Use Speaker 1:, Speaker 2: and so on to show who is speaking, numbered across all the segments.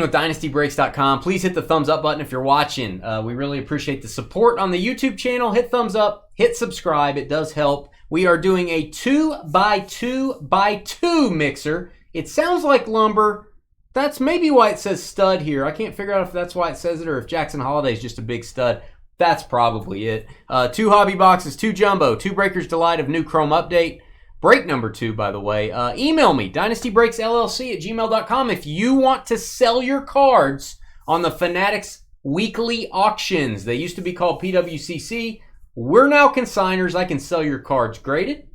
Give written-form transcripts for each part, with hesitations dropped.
Speaker 1: with DynastyBreaks.com. Please hit the thumbs up button if you're watching. We really appreciate the support on the YouTube channel. Hit thumbs up, hit subscribe. It does help. We are doing a 2x2x2 mixer. It sounds like lumber. That's maybe why it says stud here. I can't figure out if that's why it says it or if Jackson Holiday is just a big stud. That's probably it. 2 hobby boxes, 2 jumbo, 2 Breakers Delight of new Chrome update. Break number 2, by the way. Email me, dynastybreaksllc@gmail.com if you want to sell your cards on the Fanatics weekly auctions. They used to be called PWCC. We're now consigners. I can sell your cards graded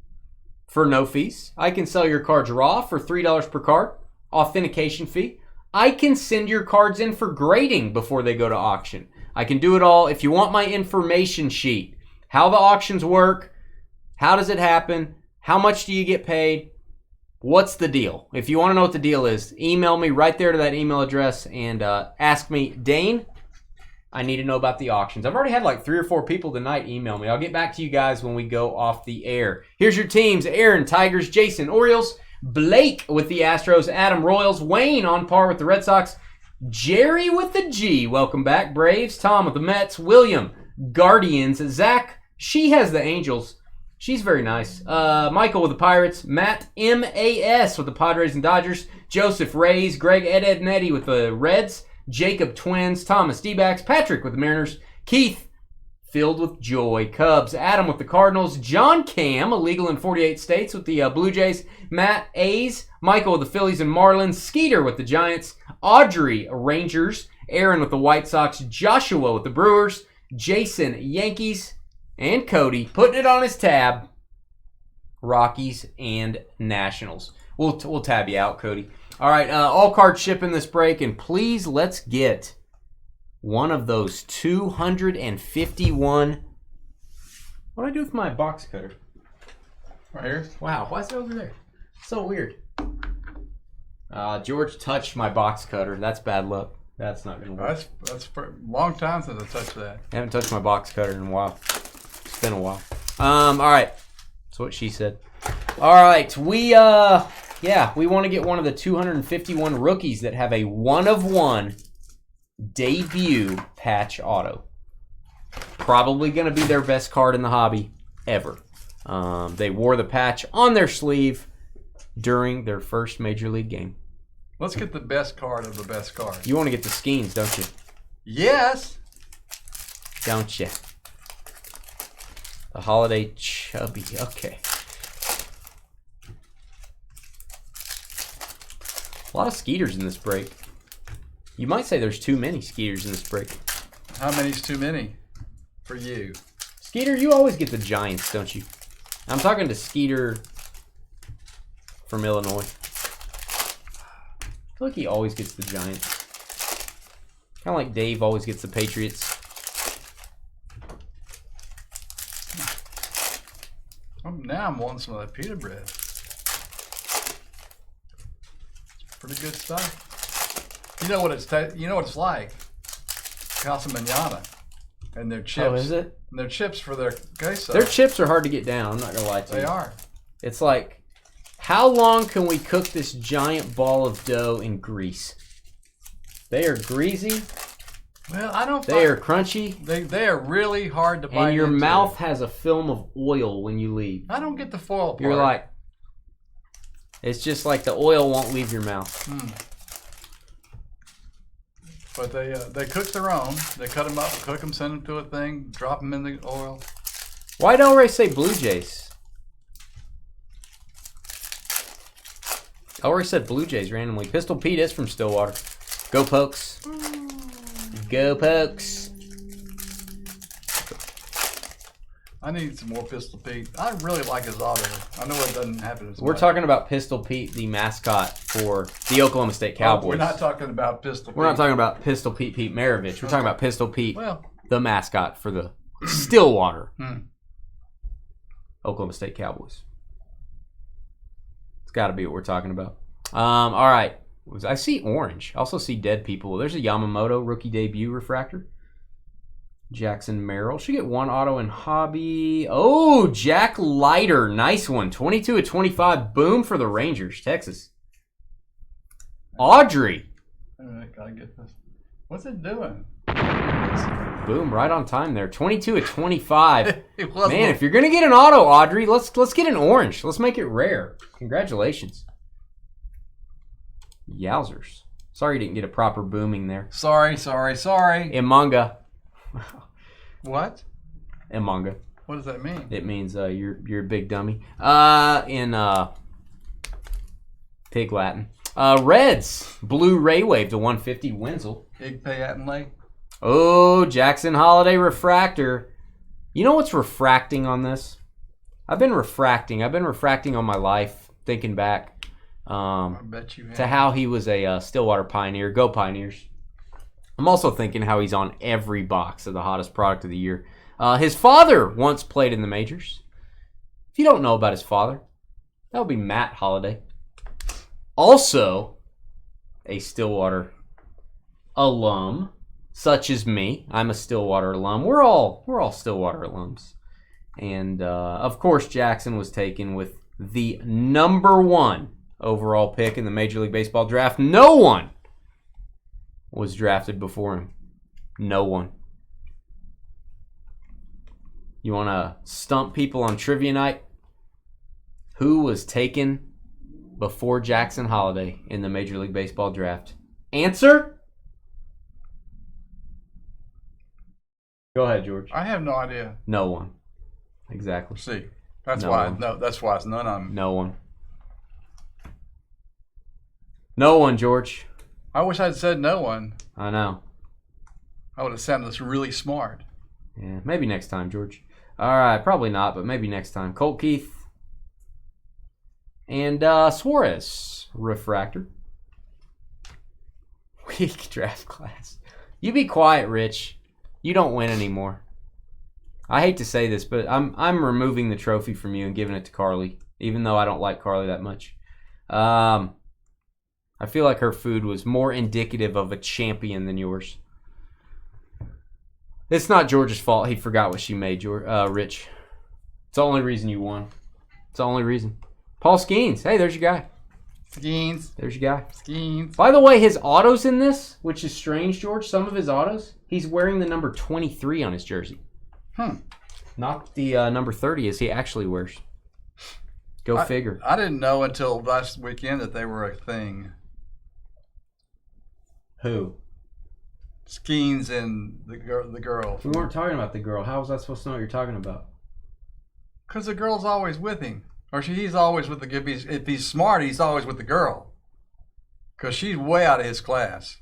Speaker 1: for no fees. I can sell your cards raw for $3 per card, authentication fee. I can send your cards in for grading before they go to auction. I can do it all. If you want my information sheet, how the auctions work, how does it happen, how much do you get paid, what's the deal? If you want to know what the deal is, email me right there to that email address and ask me, Dane, I need to know about the auctions. I've already had like 3 or 4 people tonight email me. I'll get back to you guys when we go off the air. Here's your teams: Aaron, Tigers; Jason, Orioles; Blake with the Astros; Adam, Royals; Wayne on par with the Red Sox; Jerry with the G, welcome back, Braves; Tom with the Mets; William, Guardians; Zach, she has the Angels. She's very nice. Michael with the Pirates; Matt, MAS with the Padres and Dodgers; Joseph, Rays; Greg, Ed and Eddie with the Reds; Jacob, Twins; Thomas, D-backs; Patrick with the Mariners; Keith, filled with joy, Cubs; Adam with the Cardinals; John Cam, illegal in 48 states with the Blue Jays; Matt, A's; Michael with the Phillies and Marlins; Skeeter with the Giants; Audrey, Rangers; Aaron with the White Sox; Joshua with the Brewers; Jason, Yankees; and Cody, putting it on his tab, Rockies and Nationals. We'll tab you out, Cody. All right, all cards shipping this break, and please let's get one of those 251. What do I do with my box cutter?
Speaker 2: Right here.
Speaker 1: Wow, why is it over there? So weird. George touched my box cutter. That's bad luck. That's not going to work.
Speaker 2: That's for a long time since I touched that.
Speaker 1: I haven't touched my box cutter in a while. It's been a while. All right. That's what she said. All right. We want to get one of the 251 rookies that have a 1-of-1 debut patch auto. Probably going to be their best card in the hobby ever. They wore the patch on their sleeve during their first Major League game.
Speaker 2: Let's get the best card of the best card.
Speaker 1: You want to get the Skeens, don't you?
Speaker 2: Yes.
Speaker 1: Don't you? The Holiday Chubby. Okay. A lot of Skeeters in this break. You might say there's too many Skeeters in this break.
Speaker 2: How many's too many for you?
Speaker 1: Skeeter, you always get the Giants, don't you? I'm talking to Skeeter from Illinois. I feel like he always gets the Giants. Kind of like Dave always gets the Patriots.
Speaker 2: Now I'm wanting some of that pita bread. It's pretty good stuff. You know what it's like. Casa Manana and their chips.
Speaker 1: Oh, is it?
Speaker 2: And their chips for their queso.
Speaker 1: Their chips are hard to get down. I'm not gonna lie to you.
Speaker 2: They are.
Speaker 1: It's like, how long can we cook this giant ball of dough in grease? They are greasy.
Speaker 2: Well, I don't.
Speaker 1: They are crunchy.
Speaker 2: They are really hard to bite
Speaker 1: And your
Speaker 2: into.
Speaker 1: mouth has a film of oil when you leave.
Speaker 2: I don't get the foil part.
Speaker 1: You're like, it's just like the oil won't leave your mouth.
Speaker 2: But they cook their own. They cut them up, cook them, send them to a thing, drop them in the oil.
Speaker 1: Why don't they say Blue Jays? I already said Blue Jays randomly. Pistol Pete is from Stillwater. Go Pokes. Go Pokes.
Speaker 2: I need some more Pistol Pete. I really like his auto. I know it doesn't happen as much.
Speaker 1: We're talking about Pistol Pete, the mascot for the Oklahoma State Cowboys.
Speaker 2: We're not talking about Pistol Pete.
Speaker 1: We're not talking about Pistol Pete Maravich. We're talking about Pistol Pete,
Speaker 2: well,
Speaker 1: the mascot for the Stillwater Oklahoma State Cowboys. It's got to be what we're talking about. All right. I see orange. I also see dead people. There's a Yamamoto rookie debut refractor. Jackson Merrill. Should get one auto in hobby. Oh, Jack Leiter. Nice one. 22 of 25. Boom for the Rangers. Texas. Audrey.
Speaker 2: Gotta get this. What's it doing?
Speaker 1: Boom, right on time there. 22 of 25.
Speaker 2: It was
Speaker 1: Man, if you're going to get an auto, Audrey, let's get an orange. Let's make it rare. Congratulations. Yowzers. Sorry you didn't get a proper booming there.
Speaker 2: Sorry.
Speaker 1: In manga.
Speaker 2: What?
Speaker 1: In manga.
Speaker 2: What does that mean?
Speaker 1: It means you're a big dummy. In Pig Latin. Reds. Blue Ray Wave to 150 Wenzel.
Speaker 2: Big Payatin Lake.
Speaker 1: Oh, Jackson Holiday Refractor. You know what's refracting on this? I've been refracting on my life, thinking back
Speaker 2: I bet you have.
Speaker 1: to how he was a Stillwater Pioneer. Go Pioneers. I'm also thinking how he's on every box of the hottest product of the year. His father once played in the majors. If you don't know about his father, that would be Matt Holiday. Also, a Stillwater alum, such as me. I'm a Stillwater alum. We're all Stillwater alums. And, of course, Jackson was taken with the #1 overall pick in the Major League Baseball draft. No one was drafted before him. No one. You want to stump people on trivia night? Who was taken before Jackson Holiday in the Major League Baseball draft? Answer? Go ahead, George.
Speaker 2: I have no idea.
Speaker 1: No one. Exactly.
Speaker 2: See, that's
Speaker 1: No
Speaker 2: why.
Speaker 1: one.
Speaker 2: No, that's why it's none of them.
Speaker 1: No one. No one, George.
Speaker 2: I wish I'd said no one.
Speaker 1: I know.
Speaker 2: I would have sounded really smart.
Speaker 1: Yeah, maybe next time, George. All right, probably not, but maybe next time. Colt Keith and Suarez Refractor. Weak draft class. You be quiet, Rich. You don't win anymore. I hate to say this, but I'm removing the trophy from you and giving it to Carly, even though I don't like Carly that much. I feel like her food was more indicative of a champion than yours. It's not George's fault. He forgot what she made, Rich. It's the only reason you won. It's the only reason. Paul Skeens. Hey, there's your guy.
Speaker 2: Skeens.
Speaker 1: There's your guy.
Speaker 2: Skeens.
Speaker 1: By the way, his autos in this, which is strange, George, some of his autos, he's wearing the number 23 on his jersey. Not the number 30 as he actually wears. Go figure.
Speaker 2: I didn't know until last weekend that they were a thing.
Speaker 1: Who?
Speaker 2: Skeens and the girl.
Speaker 1: We weren't talking about the girl. How was I supposed to know what you're talking about?
Speaker 2: Because the girl's always with him. Or he's always with the... If he's smart, he's always with the girl. Because she's way out of his class.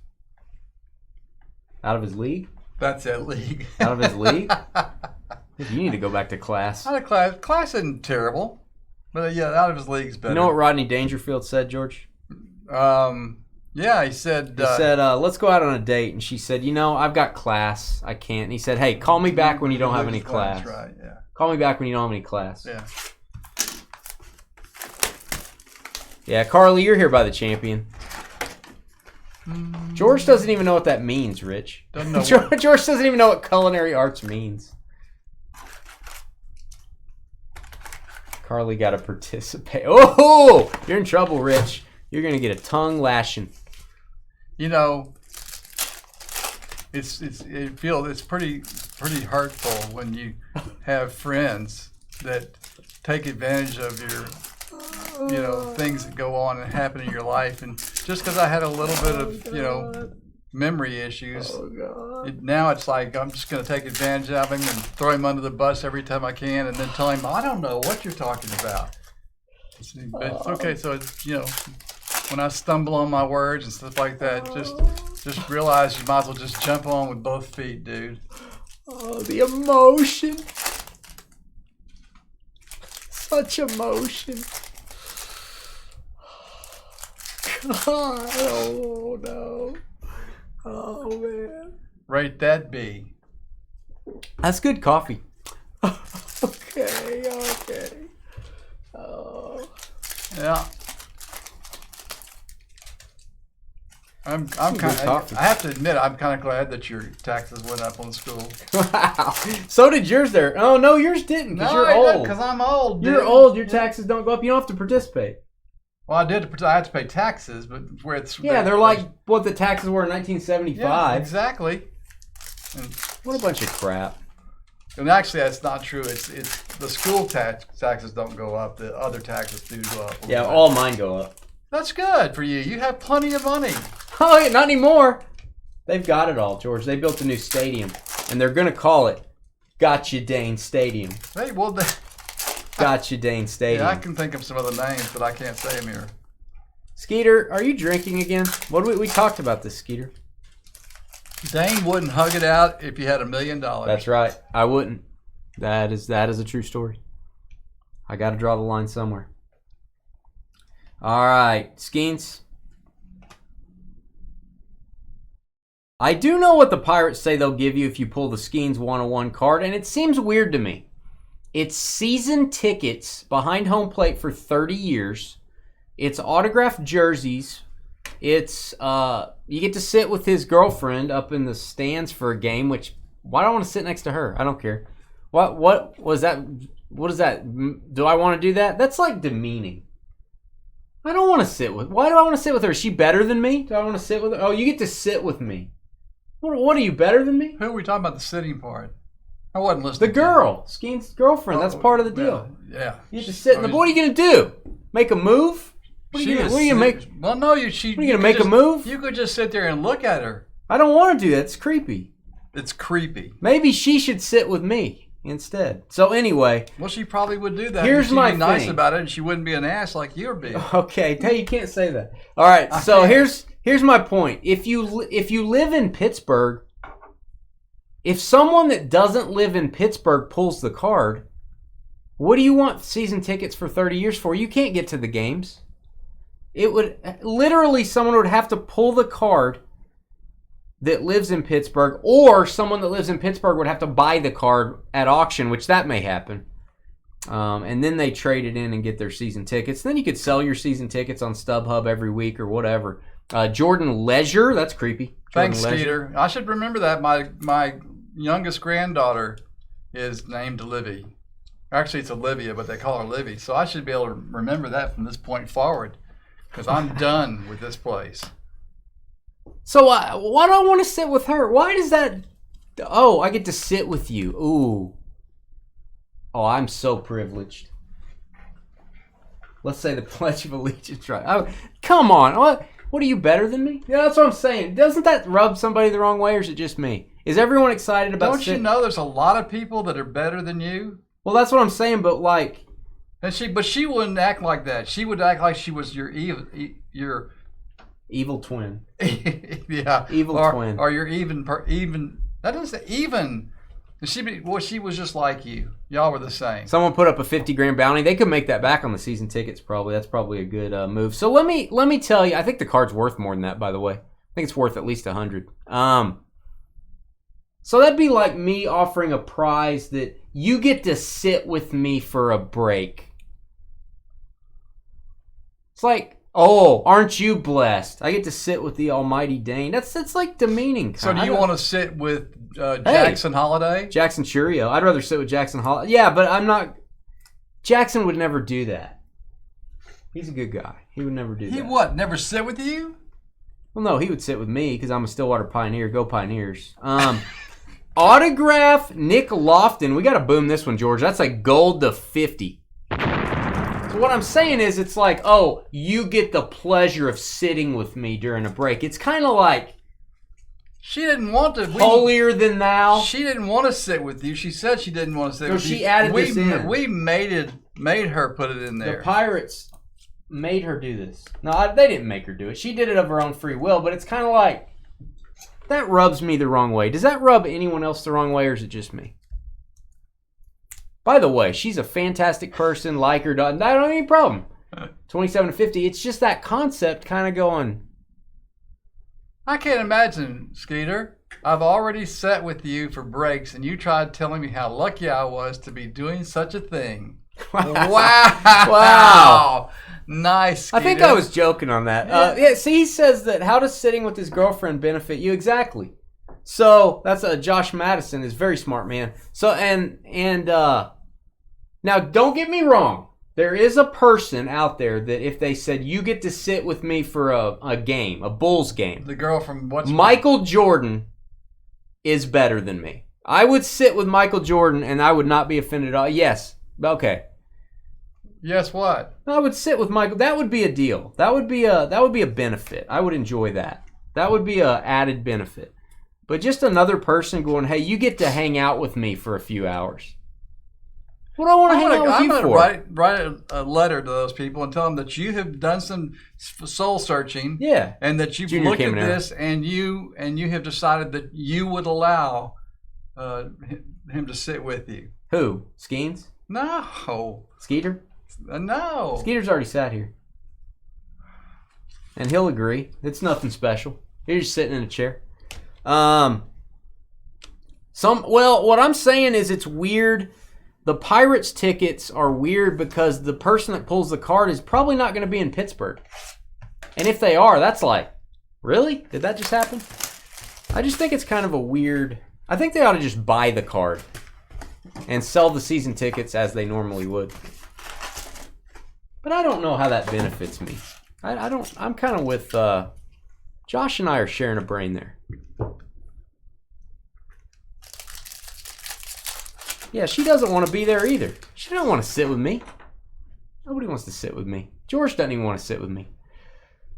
Speaker 1: Out of his league?
Speaker 2: That's that league.
Speaker 1: Out of his league? You need to go back to class.
Speaker 2: Out of class. Class isn't terrible. But yeah, out of his league's better.
Speaker 1: You know what Rodney Dangerfield said, George?
Speaker 2: Yeah, he said...
Speaker 1: He said, let's go out on a date. And she said, I've got class. I can't. And he said, hey, call me back when you don't have any class.
Speaker 2: That's right, yeah.
Speaker 1: Call me back when you don't have any class.
Speaker 2: Yeah.
Speaker 1: Yeah, Carly, you're here by the champion. George doesn't even know what that means, Rich.
Speaker 2: Doesn't know
Speaker 1: George doesn't even know what culinary arts means. Carly got to participate. Oh, you're in trouble, Rich. You're gonna get a tongue lashing.
Speaker 2: It's pretty hurtful when you have friends that take advantage of your things that go on and happen in your life, and just because I had a little bit of memory issues, now it's like I'm just going to take advantage of him and throw him under the bus every time I can, and then tell him I don't know what you're talking about. But it's okay. So it's, when I stumble on my words and stuff like that, just realize you might as well just jump on with both feet, dude.
Speaker 1: Oh, the emotion. Such emotion. God, oh no. Oh man.
Speaker 2: Rate that B.
Speaker 1: That's good coffee. Okay. Oh.
Speaker 2: Yeah. I'm kind of. I have to admit, I'm kind of glad that your taxes went up on school.
Speaker 1: Wow. So did yours there. Oh no, yours didn't because you're old.
Speaker 2: Because I'm old. Dude.
Speaker 1: You're old. Your taxes don't go up. You don't have to participate.
Speaker 2: Well, I had to pay taxes, but where it's
Speaker 1: they're like what the taxes were in 1975.
Speaker 2: Yeah, exactly. And,
Speaker 1: what a bunch of crap.
Speaker 2: And actually, that's not true. It's the school taxes don't go up. The other taxes do go up.
Speaker 1: Yeah, all mine go up.
Speaker 2: That's good for you. You have plenty of money.
Speaker 1: Oh, yeah, not anymore. They've got it all, George. They built a new stadium, and they're going to call it Gotcha Dane Stadium.
Speaker 2: Hey, well,
Speaker 1: Gotcha Dane Stadium.
Speaker 2: Yeah, I can think of some other names, but I can't say them here.
Speaker 1: Skeeter, are you drinking again? What we talked about this, Skeeter.
Speaker 2: Dane wouldn't hug it out if you had $1 million.
Speaker 1: That's right. I wouldn't. That is a true story. I got to draw the line somewhere. All right, Skeens. I do know what the Pirates say they'll give you if you pull the Skeens 101 card, and it seems weird to me. It's season tickets behind home plate for 30 years. It's autographed jerseys. It's you get to sit with his girlfriend up in the stands for a game, which why do I want to sit next to her? I don't care. What was that? What is that? Do I want to do that? That's like demeaning. I don't want to sit with. Why do I want to sit with her? Is she better than me? Do I want to sit with her? Oh, you get to sit with me. What are you better than me?
Speaker 2: Who are we talking about the sitting part? I wasn't listening.
Speaker 1: The girl, Skeen's girlfriend. That's part of the deal.
Speaker 2: Yeah.
Speaker 1: You get to sit in the. What are you gonna do? Make a move? What are you gonna make?
Speaker 2: Well, no,
Speaker 1: What are you gonna make a move?
Speaker 2: You could just sit there and look at her.
Speaker 1: I don't want to do that. It's creepy.
Speaker 2: It's creepy.
Speaker 1: Maybe she should sit with me instead. So anyway.
Speaker 2: Well, she probably would do that.
Speaker 1: Here's my
Speaker 2: thing. Nice
Speaker 1: thing.
Speaker 2: about it, and she wouldn't be an ass like you're being.
Speaker 1: Okay, hey, you can't say that. All right. So here's my point. If you live in Pittsburgh. If someone that doesn't live in Pittsburgh pulls the card, what do you want season tickets for 30 years for? You can't get to the games. It would literally someone would have to pull the card that lives in Pittsburgh, or someone that lives in Pittsburgh would have to buy the card at auction, which that may happen. And then they trade it in and get their season tickets. Then you could sell your season tickets on StubHub every week or whatever. Jordan Leisure, that's creepy.
Speaker 2: Thanks, Skeeter. I should remember that. My youngest granddaughter is named Livy. Actually, it's Olivia, but they call her Livy. So I should be able to remember that from this point forward, because I'm done with this place.
Speaker 1: So why do I want to sit with her? Why does that? Oh, I get to sit with you. Ooh. Oh, I'm so privileged. Let's say the Pledge of Allegiance, right? Oh, come on. What are you better than me? Yeah, that's what I'm saying. Doesn't that rub somebody the wrong way, or is it just me? Is everyone excited about?
Speaker 2: Don't you know there's a lot of people that are better than you?
Speaker 1: Well, that's what I'm saying, but like,
Speaker 2: and she wouldn't act like that. She would act like she was your
Speaker 1: evil twin.
Speaker 2: Yeah,
Speaker 1: evil twin,
Speaker 2: or your even. That isn't even. She was just like you. Y'all were the same.
Speaker 1: Someone put up a $50,000 bounty. They could make that back on the season tickets. Probably that's probably a good move. So let me tell you. I think the card's worth more than that. By the way, I think it's worth at least $100. So that'd be like me offering a prize that you get to sit with me for a break. It's like, oh, aren't you blessed? I get to sit with the almighty Dane. That's like demeaning.
Speaker 2: So do you want to sit with Jackson Holiday?
Speaker 1: Jackson Churio. I'd rather sit with Jackson Holiday. Yeah, but I'm not. Jackson would never do that. He's a good guy. He would never do that.
Speaker 2: He what? Never sit with you?
Speaker 1: Well, no, he would sit with me because I'm a Stillwater Pioneer. Go Pioneers. Autograph Nick Lofton. We got to boom this one, George. That's like gold to 50. So what I'm saying is it's like, oh, you get the pleasure of sitting with me during a break. It's kind of like
Speaker 2: she didn't want to.
Speaker 1: Holier than thou.
Speaker 2: She didn't want to sit with you. She said she didn't want to sit with you.
Speaker 1: So she added this in.
Speaker 2: We made her put it in there.
Speaker 1: The Pirates made her do this. No, they didn't make her do it. She did it of her own free will, but it's kind of like, that rubs me the wrong way. Does that rub anyone else the wrong way, or is it just me? By the way, she's a fantastic person. Like her, I don't have any problem. 27 to 50. It's just that concept kind of going.
Speaker 2: I can't imagine, Skeeter. I've already sat with you for breaks, and you tried telling me how lucky I was to be doing such a thing. Wow. Nice, Skeeter.
Speaker 1: I think I was joking on that. Yeah. See, he says that how does sitting with his girlfriend benefit you? Exactly. So that's Josh Madison is a very smart man. So and now don't get me wrong. There is a person out there that if they said, you get to sit with me for a game, a Bulls game.
Speaker 2: The girl from what's
Speaker 1: Michael Jordan is better than me. I would sit with Michael Jordan and I would not be offended at all. Yes. Okay.
Speaker 2: Yes, what?
Speaker 1: I would sit with Michael. That would be a deal. That would be a benefit. I would enjoy that. That would be a added benefit. But just another person going, hey, you get to hang out with me for a few hours. What do I want to hang out with you for?
Speaker 2: I'm going to write a letter to those people and tell them that you have done some soul searching.
Speaker 1: Yeah.
Speaker 2: And that you've looked at this and you have decided that you would allow him to sit with you.
Speaker 1: Who? Skeens?
Speaker 2: No.
Speaker 1: Skeeter?
Speaker 2: No.
Speaker 1: Skeeter's already sat here. And he'll agree. It's nothing special. He's just sitting in a chair. What I'm saying is it's weird. The Pirates tickets are weird because the person that pulls the card is probably not going to be in Pittsburgh. And if they are, that's like, really? Did that just happen? I just think it's kind of a weird... I think they ought to just buy the card and sell the season tickets as they normally would. But I don't know how that benefits me. I'm kind of with... Josh and I are sharing a brain there. Yeah, she doesn't want to be there either. She don't want to sit with me. Nobody wants to sit with me. George doesn't even want to sit with me.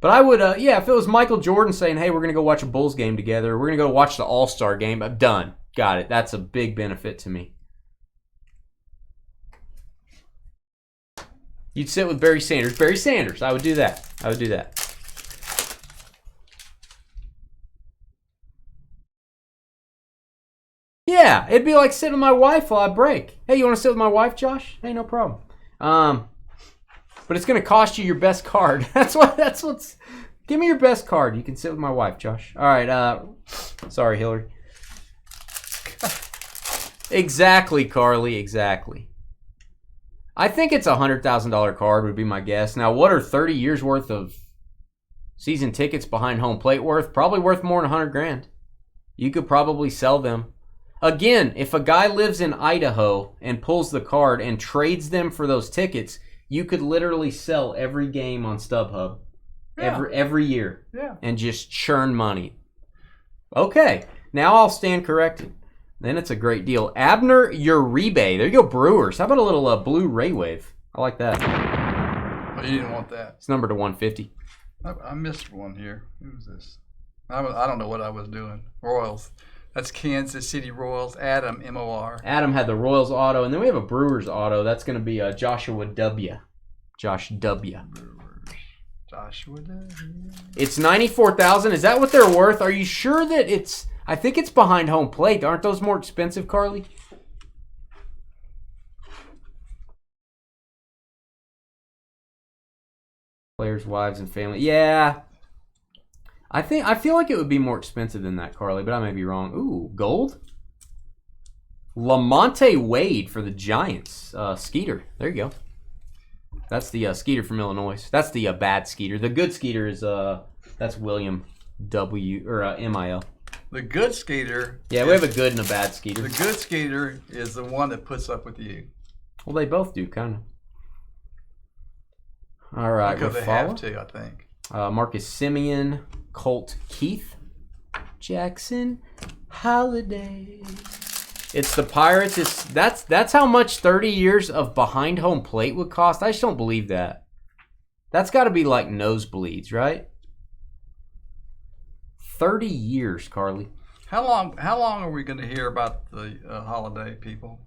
Speaker 1: But I would, if it was Michael Jordan saying, hey, we're going to go watch a Bulls game together. We're going to go watch the All-Star game. I'm done. Got it. That's a big benefit to me. You'd sit with Barry Sanders. Barry Sanders. I would do that. Yeah, it'd be like sitting with my wife while I break. Hey, you want to sit with my wife, Josh? Hey, no problem. But it's going to cost you your best card. That's what's... Give me your best card. You can sit with my wife, Josh. All right, sorry, Hillary. Exactly, Carly, exactly. I think it's a $100,000 card would be my guess. Now, what are 30 years worth of season tickets behind home plate worth? Probably worth more than $100,000. You could probably sell them. Again, if a guy lives in Idaho and pulls the card and trades them for those tickets, you could literally sell every game on StubHub every year and just churn money. Okay, now I'll stand corrected. Then it's a great deal. Abner Uribe. There you go, Brewers. How about a little blue Ray Wave? I like that.
Speaker 2: Well, you didn't want that.
Speaker 1: It's numbered to 150.
Speaker 2: I missed one here. Who was this? I don't know what I was doing. Royals. That's Kansas City Royals. Adam, M-O-R.
Speaker 1: Adam had the Royals auto, and then we have a Brewers auto. That's going to be Joshua W. Josh W.
Speaker 2: Brewers. Joshua W.
Speaker 1: It's $94,000. Is that what they're worth? Are you sure that it's... I think it's behind home plate. Aren't those more expensive, Carly? Players, wives, and family. Yeah. I feel like it would be more expensive than that, Carly, but I may be wrong. Ooh, gold? Lamonte Wade for the Giants. Skeeter. There you go. That's the Skeeter from Illinois. That's the bad Skeeter. The good Skeeter is that's William W. or M-I-L.
Speaker 2: The good Skeeter.
Speaker 1: Yeah, we have a good and a bad Skeeter.
Speaker 2: The good Skeeter is the one that puts up with you.
Speaker 1: Well, they both do, kind of. All right,
Speaker 2: because they have to, I think.
Speaker 1: Marcus Simeon, Colt Keith, Jackson Holiday. It's the Pirates. That's how much 30 years of behind home plate would cost. I just don't believe that. That's got to be like nosebleeds, right? 30 years, Carly.
Speaker 2: How long are we going to hear about the Holiday people?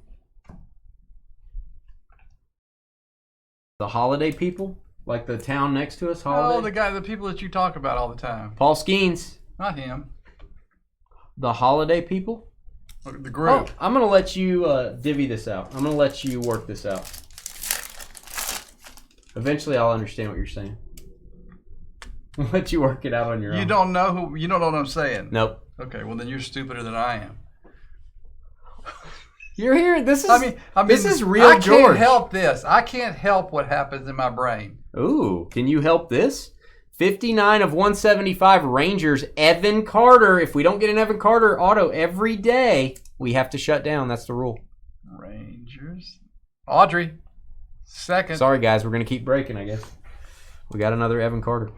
Speaker 1: The Holiday people? Like the town next to us, Holiday?
Speaker 2: Oh, the people that you talk about all the time.
Speaker 1: Paul Skeens.
Speaker 2: Not him.
Speaker 1: The Holiday people?
Speaker 2: The group.
Speaker 1: Oh, I'm going to let you divvy this out. I'm going to let you work this out. Eventually, I'll understand what you're saying. I'll let you work it out on your own.
Speaker 2: You don't know what I'm saying?
Speaker 1: Nope.
Speaker 2: Okay, well then you're stupider than I am.
Speaker 1: You're here. This is.
Speaker 2: I mean,
Speaker 1: this is real
Speaker 2: I
Speaker 1: George.
Speaker 2: Can't help this. I can't help what happens in my brain.
Speaker 1: Ooh, can you help this? 59 of 175 Rangers. Evan Carter. If we don't get an Evan Carter auto every day, we have to shut down. That's the rule.
Speaker 2: Rangers. Audrey. Second.
Speaker 1: Sorry, guys. We're going to keep breaking, I guess. We got another Evan Carter.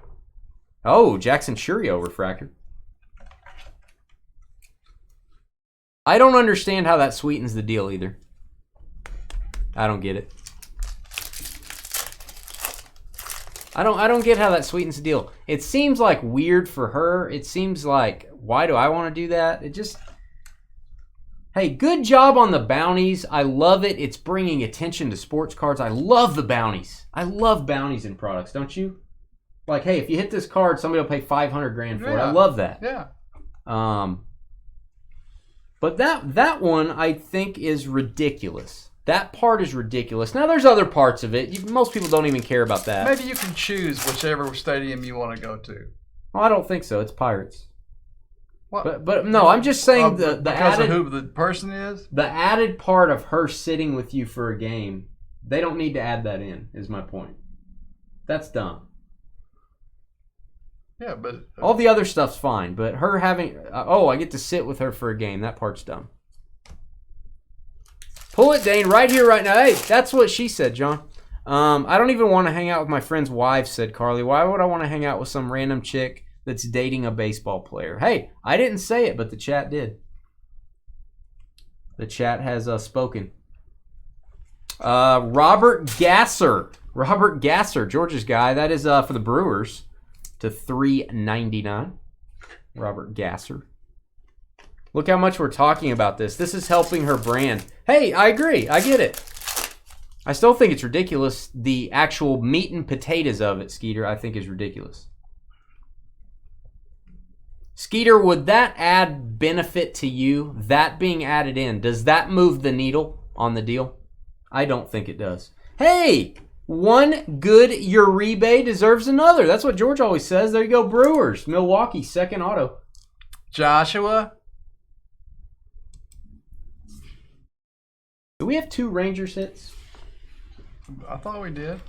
Speaker 1: Oh, Jackson Churio refractor. I don't understand how that sweetens the deal either. I don't get it. I don't get how that sweetens the deal. It seems like weird for her. It seems like, why do I want to do that? It just... Hey, good job on the bounties. I love it. It's bringing attention to sports cards. I love the bounties. I love bounties in products, don't you? Like, hey, if you hit this card, somebody will pay $500,000 for it. I love that.
Speaker 2: Yeah.
Speaker 1: But that one I think is ridiculous. That part is ridiculous. Now, there's other parts of it. Most people don't even care about that.
Speaker 2: Maybe you can choose whichever stadium you want to go to.
Speaker 1: Well, I don't think so. It's Pirates.
Speaker 2: What?
Speaker 1: But no, I'm just saying the
Speaker 2: because
Speaker 1: added,
Speaker 2: of who the person is?
Speaker 1: The added part of her sitting with you for a game, they don't need to add that in, is my point. That's dumb.
Speaker 2: Yeah, but...
Speaker 1: all the other stuff's fine, but her having... I get to sit with her for a game. That part's dumb. Pull it, Dane, right here, right now. Hey, that's what she said, John. I don't even want to hang out with my friend's wives, said Carly. Why would I want to hang out with some random chick that's dating a baseball player? Hey, I didn't say it, but the chat did. The chat has spoken. Robert Gasser. Robert Gasser, Georgia's guy. That is for the Brewers to $3.99. Robert Gasser. Look how much we're talking about this. This is helping her brand. Hey, I agree. I get it. I still think it's ridiculous. The actual meat and potatoes of it, Skeeter, I think is ridiculous. Skeeter, would that add benefit to you? That being added in, does that move the needle on the deal? I don't think it does. Hey, one good Uribe deserves another. That's what George always says. There you go, Brewers. Milwaukee, second auto.
Speaker 2: Joshua.
Speaker 1: Do we have 2 Rangers hits?
Speaker 2: I thought we did.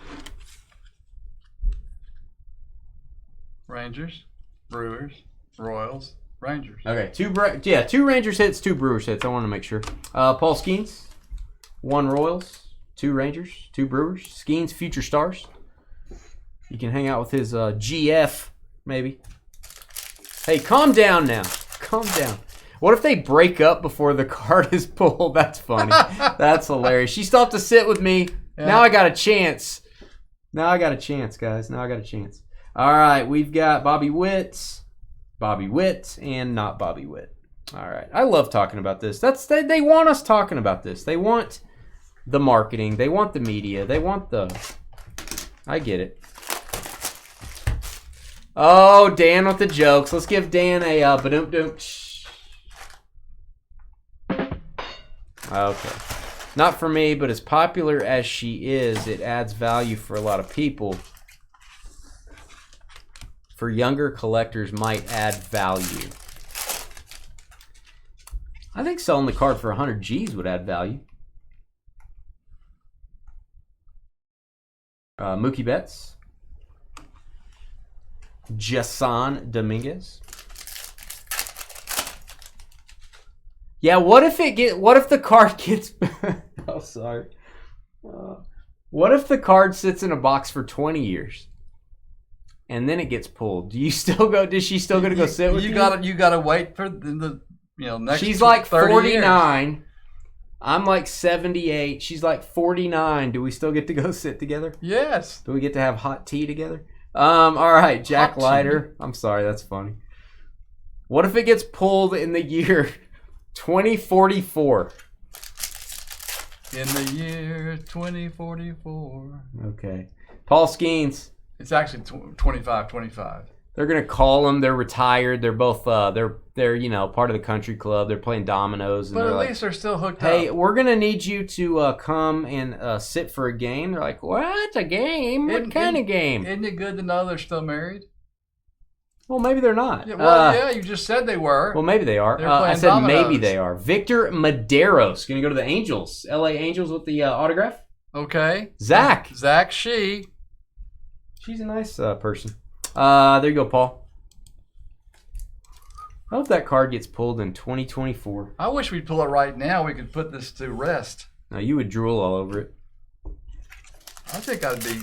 Speaker 2: Rangers, Brewers, Royals, Rangers.
Speaker 1: Okay, 2 Rangers hits, 2 Brewers hits. I want to make sure. Paul Skeens, 1 Royals, 2 Rangers, 2 Brewers. Skeens, future stars. You can hang out with his GF, maybe. Hey, calm down now. Calm down. What if they break up before the card is pulled? That's funny. That's hilarious. She still have to sit with me. Yeah. Now I got a chance. Now I got a chance, guys. Now I got a chance. All right, we've got Bobby Witt, and not Bobby Witt. All right. I love talking about this. They want us talking about this. They want the marketing. They want the media. They want the... I get it. Oh, Dan with the jokes. Let's give Dan a ba-dum-dum. Okay. Not for me, but as popular as she is, it adds value for a lot of people. For younger collectors, might add value. I think selling the card for 100 G's would add value. Mookie Betts. Jason Dominguez. Yeah, what if the card gets... oh, sorry. What if the card sits in a box for 20 years? And then it gets pulled. Do you still go? Is she still going to go sit with you?
Speaker 2: You gotta wait for the next.
Speaker 1: She's like 49.
Speaker 2: Years.
Speaker 1: I'm like 78. She's like 49. Do we still get to go sit together?
Speaker 2: Yes.
Speaker 1: Do we get to have hot tea together? All right, Jack hot Leiter. I'm sorry, that's funny. What if it gets pulled in the year 2044?
Speaker 2: In the year 2044.
Speaker 1: Okay. Paul Skeens.
Speaker 2: It's actually 25.
Speaker 1: They're gonna call them. They're retired. They're both. They're part of the country club. They're playing dominoes. And
Speaker 2: but at
Speaker 1: least
Speaker 2: least they're still hooked up.
Speaker 1: Hey, we're gonna need you to come and sit for a game. They're like, what? A game? What kind of game?
Speaker 2: Isn't it good to know they're still married?
Speaker 1: Well, maybe they're not.
Speaker 2: Yeah, you just said they were.
Speaker 1: Well, maybe they are. I said dominoes. Maybe they are. Victor Maderos gonna go to the Angels. LA Angels with the autograph.
Speaker 2: Okay.
Speaker 1: Zach
Speaker 2: She.
Speaker 1: She's a nice person. There you go, Paul. I hope that card gets pulled in 2024.
Speaker 2: I wish we'd pull it right now. We could put this to rest.
Speaker 1: No, you would drool all over it.
Speaker 2: I think I'd be.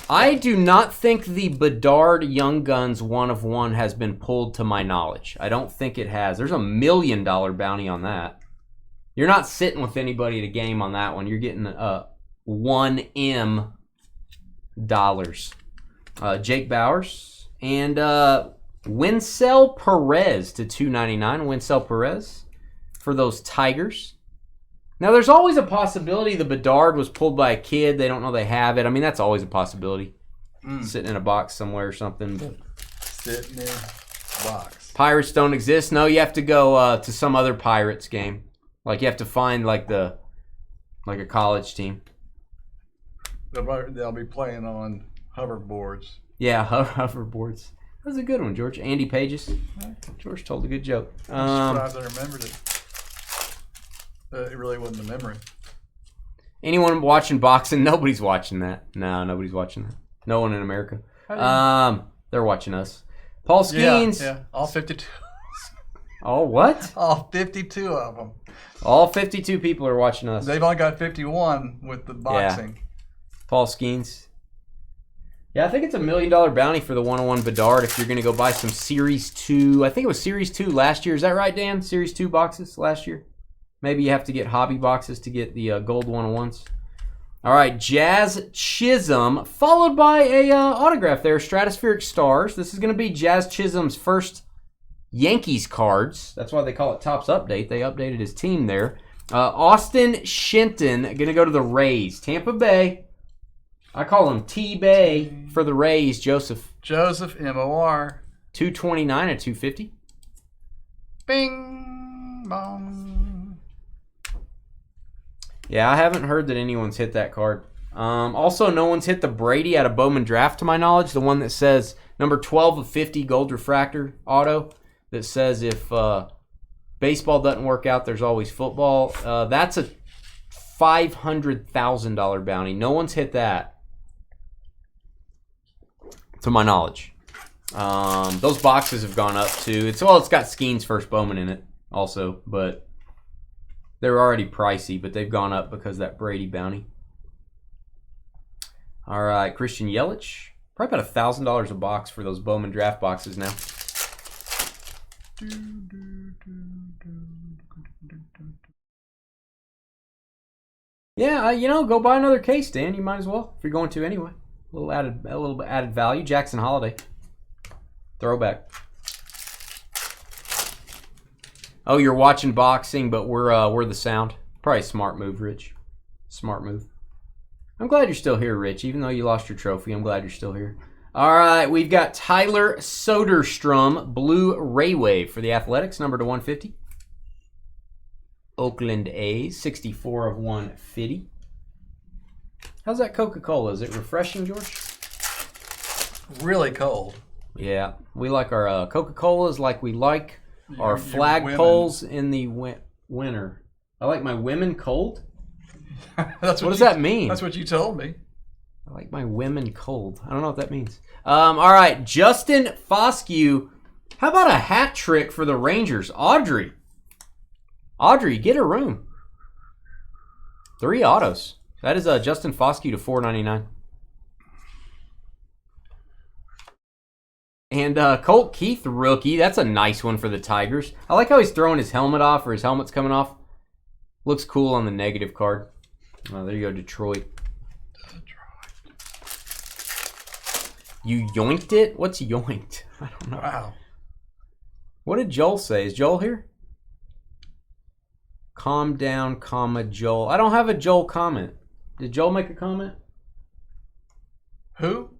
Speaker 1: I do not think the Bedard Young Guns 1 of 1 has been pulled to my knowledge. I don't think it has. There's $1 million bounty on that. You're not sitting with anybody at a game on that one. You're getting $1M. Jake Bowers and Winsell Perez to $2.99. Winsell Perez for those Tigers. Now, there's always a possibility the Bedard was pulled by a kid. They don't know they have it. I mean, that's always a possibility. Sitting in a box somewhere or something. But
Speaker 2: Sitting in a box.
Speaker 1: Pirates don't exist. No, you have to go to some other Pirates game. Like, you have to find, like a college team.
Speaker 2: They'll be playing on hoverboards.
Speaker 1: Yeah, hoverboards. That was a good one, George. Andy Pages. George told a good joke.
Speaker 2: I'm surprised I remembered it. It really wasn't a memory.
Speaker 1: Anyone watching boxing? Nobody's watching that. No, nobody's watching that. No one in America. They're watching us. Paul Skeens.
Speaker 2: Yeah, all 52.
Speaker 1: Oh, what?
Speaker 2: All 52 of them.
Speaker 1: All 52 people are watching us.
Speaker 2: They've only got 51 with the boxing.
Speaker 1: Yeah. Paul Skeens. Yeah, I think it's $1 million bounty for the 101 Bedard if you're going to go buy some Series 2. I think it was Series 2 last year. Is that right, Dan? Series 2 boxes last year? Maybe you have to get hobby boxes to get the gold 101s. All right, Jazz Chisholm, followed by a autograph there, Stratospheric Stars. This is going to be Jazz Chisholm's first Yankees cards. That's why they call it Topps Update. They updated his team there. Austin Shenton, going to go to the Rays. Tampa Bay. I call him T-Bay for the Rays, Joseph.
Speaker 2: Joseph, M-O-R.
Speaker 1: $229 at $250.
Speaker 2: Bing, bong.
Speaker 1: Yeah, I haven't heard that anyone's hit that card. Also, no one's hit the Brady out of Bowman Draft, to my knowledge. The one that says number 12 of 50 gold refractor auto that says if baseball doesn't work out, there's always football. That's a $500,000 bounty. No one's hit that, to my knowledge. Those boxes have gone up too. It's got Skeen's first Bowman in it also, but they're already pricey, but they've gone up because of that Brady bounty. All right, Christian Yelich. Probably about $1,000 a box for those Bowman draft boxes now. Yeah, go buy another case, Dan. You might as well if you're going to anyway. A little bit added value. Jackson Holiday, throwback. Oh, you're watching boxing, but we're the sound. Probably a smart move, Rich. Smart move. I'm glad you're still here, Rich. Even though you lost your trophy, I'm glad you're still here. All right, we've got Tyler Soderstrom, Blue Raywave for the Athletics, number to 150. Oakland A's, 64 of 150. How's that Coca-Cola? Is it refreshing, George?
Speaker 2: Really cold.
Speaker 1: Yeah, we like our Coca-Colas like we like our flagpoles in the winter. I like my women cold. What does that mean?
Speaker 2: That's what you told me.
Speaker 1: I like my women cold. I don't know what that means. All right, Justin Foscue. How about a hat trick for the Rangers? Audrey, get a room. 3 autos. That is Justin Foscue to $4.99. And Colt Keith rookie. That's a nice one for the Tigers. I like how he's throwing his helmet off, or his helmet's coming off. Looks cool on the negative card. Oh, there you go, Detroit. You yoinked it? What's yoinked? I don't know.
Speaker 2: Wow.
Speaker 1: What did Joel say? Is Joel here? Calm down, comma, Joel. I don't have a Joel comment. Did Joel make a comment?
Speaker 2: Who?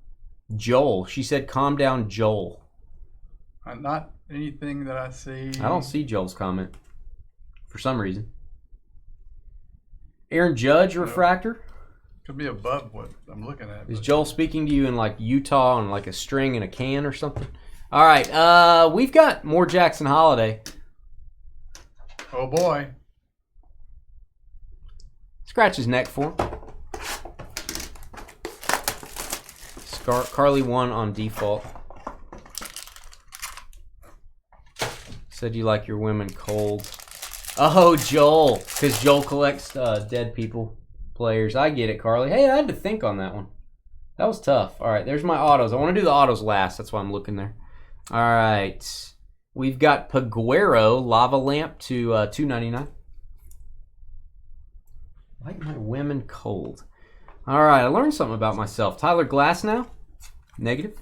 Speaker 1: Joel. She said, calm down, Joel.
Speaker 2: Not anything that I see.
Speaker 1: I don't see Joel's comment for some reason. Aaron Judge, refractor.
Speaker 2: Could be above what I'm looking at.
Speaker 1: Is Joel speaking to you in like Utah on like a string and a can or something? All right. We've got more Jackson Holiday.
Speaker 2: Oh, boy.
Speaker 1: Scratch his neck for him. Carly won on default. Said you like your women cold. Oh, Joel. Because Joel collects dead people. players. I get it, Carly. Hey, I had to think on that one. That was tough. All right, there's my autos. I want to do the autos last. That's why I'm looking there. All right. We've got Paguero Lava Lamp to $2.99. Like my women cold. All right, I learned something about myself. Tyler Glass now. Negative.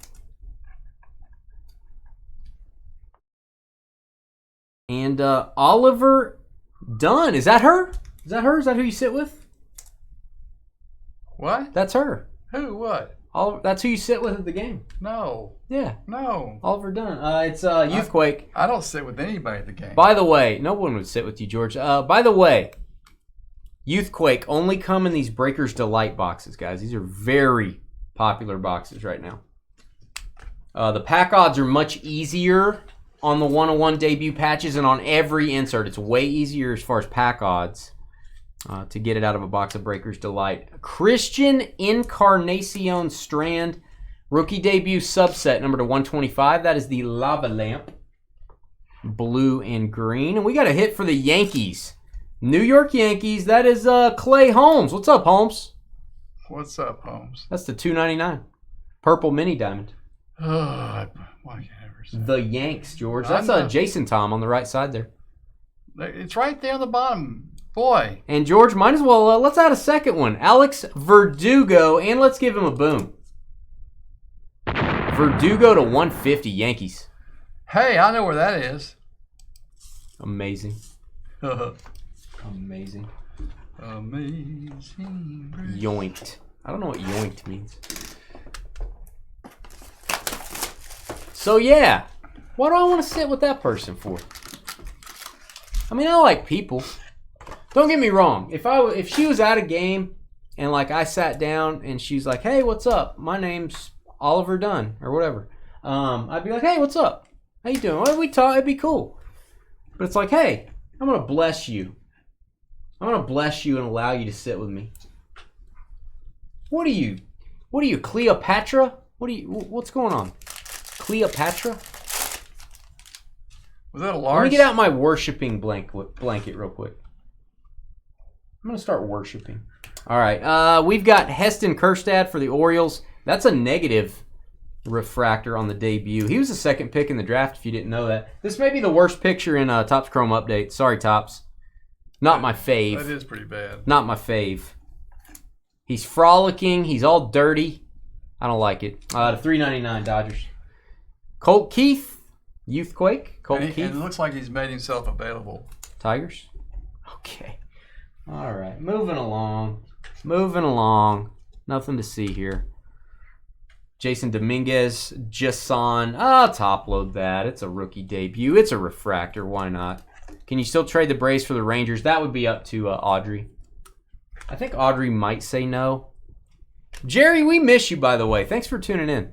Speaker 1: And Oliver Dunn. Is that her? Is that her? Is that who you sit with?
Speaker 2: What?
Speaker 1: That's her.
Speaker 2: Who? What?
Speaker 1: Oliver, that's who you sit with at the game.
Speaker 2: No.
Speaker 1: Yeah.
Speaker 2: No.
Speaker 1: Oliver Dunn. It's Youthquake.
Speaker 2: I don't sit with anybody at the game.
Speaker 1: By the way, no one would sit with you, George. By the way, Youthquake only come in these Breakers Delight boxes, guys. These are very popular boxes right now. The pack odds are much easier on the 101 debut patches, and on every insert, it's way easier as far as pack odds to get it out of a box of Breakers Delight. Christian Encarnacion Strand, rookie debut subset, number to 125. That is the Lava Lamp, blue and green. And we got a hit for the Yankees. New York Yankees. That is Clay Holmes. What's up, Holmes?
Speaker 2: What's up, Holmes?
Speaker 1: That's the $2.99. Purple mini diamond.
Speaker 2: Why can't I ever say
Speaker 1: The Yanks, George. That's Jason Tom on the right side there.
Speaker 2: It's right there on the bottom. Boy.
Speaker 1: And George, might as well, let's add a second one. Alex Verdugo, and let's give him a boom. Verdugo to 150, Yankees.
Speaker 2: Hey, I know where that is.
Speaker 1: Amazing. Amazing.
Speaker 2: Amazing.
Speaker 1: Yoinked. I don't know what yoinked means. So yeah, why do I want to sit with that person for? I mean, I like people. Don't get me wrong. If she was at a game and like I sat down and she's like, "Hey, what's up? My name's Oliver Dunn," or whatever, I'd be like, "Hey, what's up? How you doing? Well, we talk. It'd be cool." But it's like, "Hey, I'm gonna bless you. I'm gonna bless you and allow you to sit with me." What are you? Cleopatra? What's going on? Cleopatra?
Speaker 2: Was that a
Speaker 1: Let
Speaker 2: large?
Speaker 1: me get out my worshiping blanket real quick. I'm going to start worshiping. All right. We've got Heston Kjerstad for the Orioles. That's a negative refractor on the debut. He was the second pick in the draft, if you didn't know that. This may be the worst picture in Topps Chrome Update. Sorry, Topps. Not my fave.
Speaker 2: That is pretty bad.
Speaker 1: Not my fave. He's frolicking. He's all dirty. I don't like it. The $3.99 Dodgers. Colt Keith, Youthquake. Colt Keith.
Speaker 2: And it looks like he's made himself available.
Speaker 1: Tigers? Okay. All right. Moving along. Nothing to see here. Jason Dominguez, Jason. Top load that. It's a rookie debut. It's a refractor. Why not? Can you still trade the Braves for the Rangers? That would be up to Audrey. I think Audrey might say no. Jerry, we miss you, by the way. Thanks for tuning in.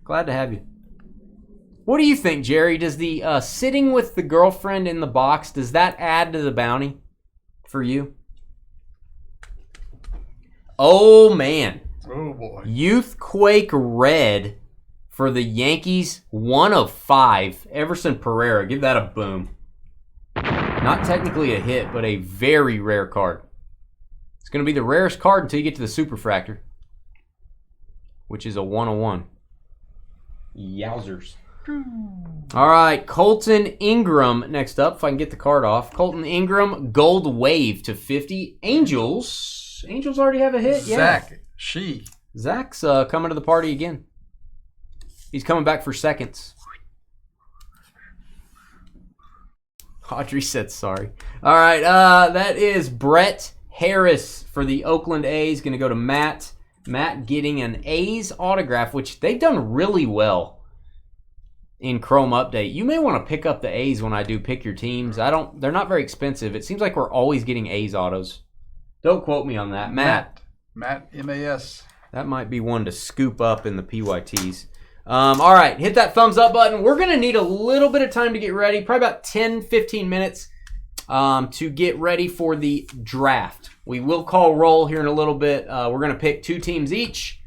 Speaker 1: Glad to have you. What do you think, Jerry? Does the sitting with the girlfriend in the box, does that add to the bounty for you? Oh, man.
Speaker 2: Oh, boy.
Speaker 1: Youthquake Red for the Yankees, 1 of 5. Everson Pereira, give that a boom. Not technically a hit, but a very rare card. It's going to be the rarest card until you get to the Superfractor, which is a 101. Yowzers. All right, Colton Ingram next up, if I can get the card off. Colton Ingram, Gold Wave to 50. Angels already have a hit? Yeah. Zach's coming to the party again. He's coming back for seconds. Audrey said sorry. All right, that is Brett Harris for the Oakland A's. Going to go to Matt. Matt getting an A's autograph, which they've done really well in Chrome Update. You may want to pick up the A's when I do pick your teams. They're not very expensive. It seems like we're always getting A's autos. Don't quote me on that. Matt,
Speaker 2: M-A-S.
Speaker 1: That might be one to scoop up in the PYTs. All right, hit that thumbs up button. We're going to need a little bit of time to get ready, probably about 10, 15 minutes to get ready for the draft. We will call roll here in a little bit. We're going to pick 2 teams each.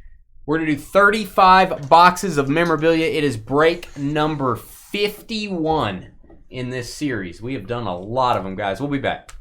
Speaker 1: We're going to do 35 boxes of memorabilia. It is break number 51 in this series. We have done a lot of them, guys. We'll be back.